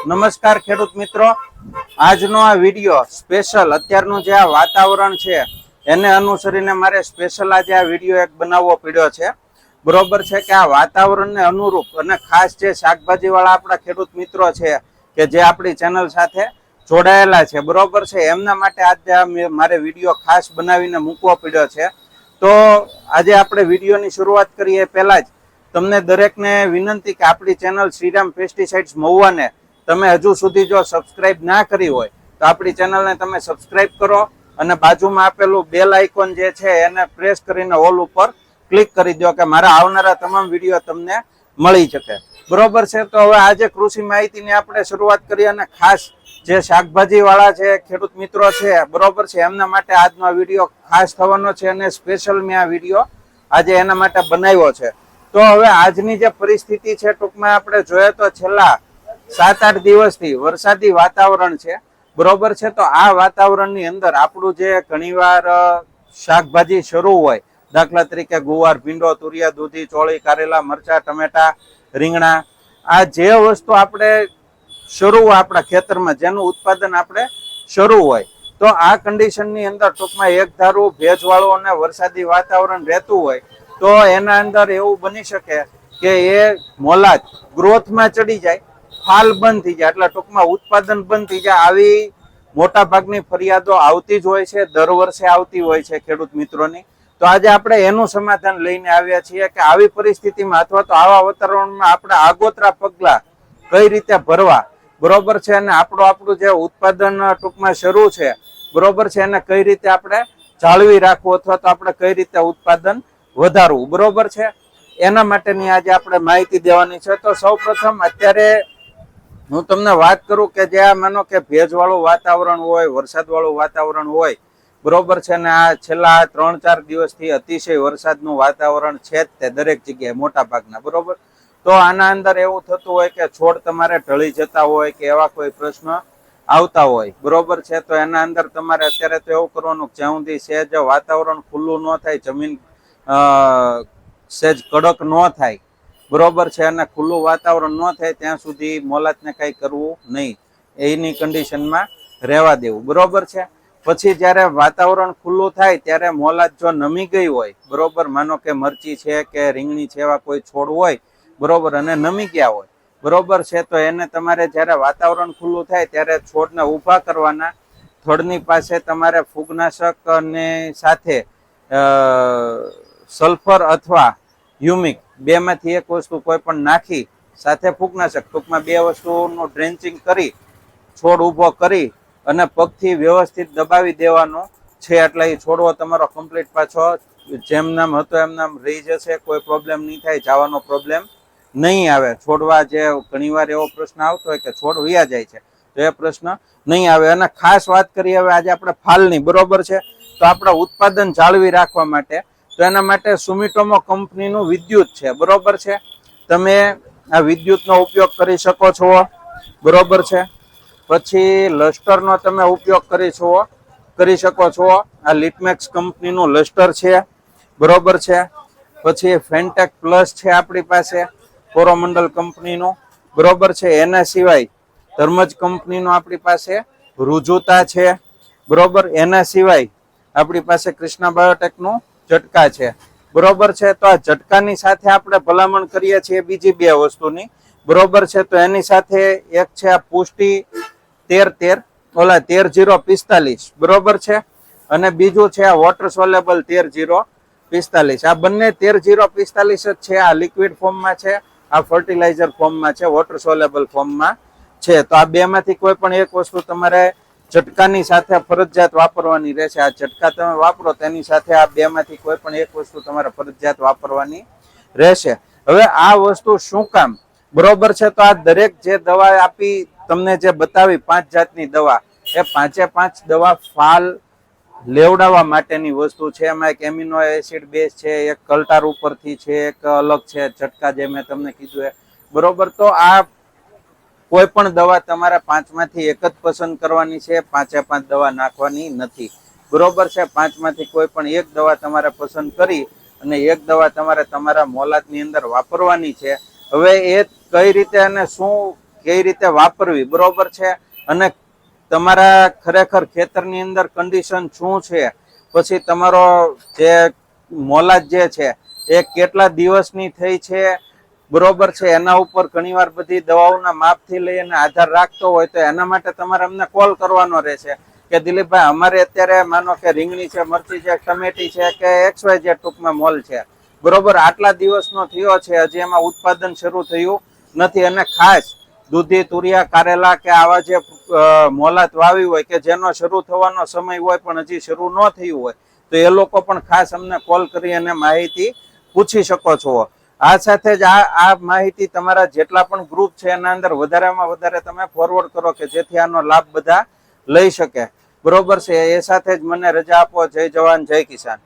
નમસ્કાર ખેડૂત મિત્રો, આજનો આ વિડીયો સ્પેશિયલ અત્યારનું જે આ વાતાવરણ છે એને અનુસરીને મારે સ્પેશિયલ આજે આ વિડીયો એક બનાવવો પડ્યો છે. બરોબર છે કે આ વાતાવરણને અનુરૂપ અને ખાસ જે શાકભાજી વાળા આપણા ખેડૂત મિત્રો છે કે જે આપણી ચેનલ સાથે જોડાયેલા છે, બરોબર છે, એમના માટે આજે મારે વિડીયો ખાસ બનાવીને મૂકવો પડ્યો છે. તો આજે આપણે વિડીયોની શરૂઆત કરીએ પહેલા જ તમને દરેકને વિનંતી કે આપણી ચેનલ શ્રીરામ પેસ્ટિસાઇડ્સ મહુવાને તમે હજુ સુધી જો સબસ્ક્રાઇબ ના કરી હોય તો આપણી ચેનલને તમે સબસ્ક્રાઇબ કરો અને બાજુમાં આપેલું બેલ આઇકોન જે છે એને પ્રેસ કરીને ઓલ ઉપર ક્લિક કરી દો કે મારા આવનારા તમામ વિડીયો તમને મળી શકે. બરોબર છે. તો હવે આજે કૃષિ માહિતીની આપણે શરૂઆત કરીએ અને ખાસ જે શાકભાજી વાળા છે ખેડૂત મિત્રો છે, બરોબર છે, એમના માટે આજનો વિડીયો ખાસ થવાનો છે અને સ્પેશિયલ મેં આ વિડીયો આજે એના માટે બનાવ્યો છે. તો હવે આજની જે પરિસ્થિતિ છે ટૂંકમાં આપણે જોઈએ તો છેલ્લા 7-8 દિવસથી વરસાદી વાતાવરણ છે, બરોબર છે. તો આ વાતાવરણની અંદર આપણું જે ઘણીવાર શાકભાજી શરૂ હોય, દાખલા તરીકે ગુવાર, ભીંડો, તુરિયા, દૂધી, ચોળી, કારેલા, મરચા, ટમેટા, રીંગણા, આ જે વસ્તુ આપણે શરૂ હોય આપણા ખેતરમાં, જેનું ઉત્પાદન આપણે શરૂ હોય, તો આ કન્ડિશનની અંદર ટૂંકમાં એક ધારું ભેજવાળું અને વરસાદી વાતાવરણ રહેતું હોય તો એના અંદર એવું બની શકે કે એ મોલાદ ગ્રોથમાં ચડી જાય, ફાલ બંધ થઈ જાય, એટલે ટૂંકમાં ઉત્પાદન બંધ થઈ જાય. આવી મોટા ભાગની ફરિયાદો આવતી જ હોય છે, દર વર્ષે આવતી હોય છે ખેડૂત મિત્રોની. તો આજે આપણે એનું સમાધાન લઈને આવ્યા છીએ કે આવી પરિસ્થિતિમાં અથવા તો આવા વાતાવરણમાં આપણે આગોતરા પગલા કઈ રીતે ભરવા, બરોબર છે, અને આપણું જે ઉત્પાદન ટૂંકમાં શરૂ છે, બરોબર છે, એને કઈ રીતે આપણે જાળવી રાખવું અથવા તો આપણે કઈ રીતે ઉત્પાદન વધારવું, બરોબર છે, એના માટેની આજે આપણે માહિતી દેવાની છે. તો સૌ પ્રથમ અત્યારે હું તમને વાત કરું કે જે આ માનો કે ભેજવાળું વાતાવરણ હોય, વરસાદવાળું વાતાવરણ હોય, બરોબર છે, ને આ છેલ્લા 3-4 દિવસથી અતિશય વરસાદનું વાતાવરણ છે જ તે દરેક જગ્યાએ મોટા ભાગના, બરોબર. તો આના અંદર એવું થતું હોય કે છોડ તમારે ઢળી જતા હોય કે એવા કોઈ પ્રશ્ન આવતા હોય, બરોબર છે. તો એના અંદર તમારે અત્યારે તો એવું કરવાનું જ્યાં સુધી સહેજ વાતાવરણ ખુલ્લું ન થાય, જમીન સહેજ કડક ન થાય, બરોબર છે, અને ખુલ્લું વાતાવરણ ન થાય ત્યાં સુધી મોલાતને કઈ કરવું નહીં, એની કન્ડિશનમાં રહેવા દેવું, બરોબર છે. પછી જ્યારે વાતાવરણ ખુલ્લું થાય ત્યારે મોલાત જો નમી ગઈ હોય, બરોબર, માનો કે મરચી છે કે રીંગણી છે, એવા કોઈ છોડ હોય, બરોબર, અને નમી ગયા હોય, બરોબર છે, તો એને તમારે જ્યારે વાતાવરણ ખુલ્લું થાય ત્યારે છોડને ઊભા કરવાના. થડની પાસે તમારે ફૂગનાશક અને સાથે સલ્ફર અથવા હ્યુમિક બેમાંથી એક વસ્તુ કોઈ પણ નાખી સાથે ફૂગનાશક, ટૂંકમાં 2 વસ્તુનું ડ્રેન્ચિંગ કરી છોડ ઊભો કરી અને પગથી વ્યવસ્થિત દબાવી દેવાનો છે. એટલે એ છોડવો તમારો કમ્પ્લીટ પાછો જેમ નામ હતો એમ નામ રહી જશે, કોઈ પ્રોબ્લેમ નહીં થાય, જવાનો પ્રોબ્લેમ નહીં આવે. છોડવા જે ઘણીવાર એવો પ્રશ્ન આવતો હોય કે છોડ વયા જાય છે, તો એ પ્રશ્ન નહીં આવે. અને ખાસ વાત કરીએ હવે આજે આપણે ફાલની, બરોબર છે. તો આપણે ઉત્પાદન જાળવી રાખવા માટે તો એના માટે સુમિટોમો કંપનીનું વિદ્યુત છે, બરોબર છે. તમે આ વિદ્યુતનો ઉપયોગ કરી શકો છો, બરોબર છે. પછી લસ્ટરનો તમે ઉપયોગ કરી શકો છો. આ લિટમેક્સ કંપનીનું લસ્ટર છે, બરોબર છે. પછી ફેન્ટેક પ્લસ છે આપણી પાસે, કોરોમંડલ કંપનીનું, બરોબર છે. એના સિવાય ધર્મજ કંપનીનું આપણી પાસે રુજુતા છે, બરોબર. એના સિવાય આપણી પાસે કૃષ્ણા બાયોટેકનું ઝટકા છે, બરોબર છે. તો આ ઝટકાની સાથે આપણે ભલામણ કરીએ છીએ બીજી 2 વસ્તુની, બરોબર છે. તો એની સાથે એક છે આ પુષ્ટિ 13-045, બરોબર છે, અને બીજું છે આ વોટર સોલેબલ 13-045. આ બંને 13-045 જ છે. આ લિક્વિડ ફોર્મમાં છે, આ ફર્ટિલાઇઝર ફોર્મમાં છે, વોટર સોલેબલ ફોર્મમાં છે. તો આ 2માંથી કોઈ પણ એક વસ્તુ તમારે ઝટકાની સાથે ફરજિયાત વાપરવાની રહેશે. આ ઝટકા તમે વાપરો તેની સાથે આ 2માંથી કોઈ પણ એક વસ્તુ તમારે ફરજિયાત વાપરવાની રહેશે. હવે આ વસ્તુ શું કામ, બરોબર છે. તો આ દરેક જે દવા આપી તમને જે બતાવી 5 જાતની દવા, એ 5 દવા ફાલ લેવડાવવા માટેની વસ્તુ છે. એમાં એક એમિનો એસિડ બેઝ છે, એક કલ્ટાર ઉપરથી છે, એક અલગ છે ઝટકા જે મેં તમને કીધું એ, બરોબર. તો આ કોઈ પણ દવા તમારે 5માંથી એક જ પસંદ કરવાની છે, 5 દવા નાખવાની નથી, બરોબર છે. 5માંથી કોઈ પણ એક દવા તમારે પસંદ કરી અને એક દવા તમારે તમારા મોલાદની અંદર વાપરવાની છે. હવે એ કઈ રીતે અને શું કઈ રીતે વાપરવી, બરોબર છે. અને તમારા ખરેખર ખેતરની અંદર કન્ડિશન શું છે, પછી તમારો જે મોલાદ જે છે એ કેટલા દિવસની થઈ છે, બરોબર છે, એના ઉપર ઘણીવાર બધી દવાઓના માપથી લઈ અને આધાર રાખતો હોય તો એના માટે તમારે અમને કોલ કરવાનો રહેશે કે દિલીપભાઈ અમારે અત્યારે માનો કે રીંગણી છે, મરચી છે, ટમેટી છે કે XYZ ટૂંકમાં મોલ છે, બરોબર, આટલા દિવસનો થયો છે, હજી એમાં ઉત્પાદન શરૂ થયું નથી. અને ખાસ દૂધી, તુરિયા, કારેલા કે આવા જે મોલાત વાવી હોય કે જેનો શરૂ થવાનો સમય હોય પણ હજી શરૂ ન થયું હોય તો એ લોકો પણ ખાસ અમને કોલ કરી અને માહિતી પૂછી શકો છો. આ સાથે જ આ માહિતી તમારા જેટલા પણ ગ્રુપ છે એના અંદર વધારેમાં વધારે તમે ફોરવર્ડ કરો કે જેથી આનો લાભ બધા લઈ શકે, બરોબર છે. એ સાથે જ મને રજા આપો. જય જવાન, જય કિસાન.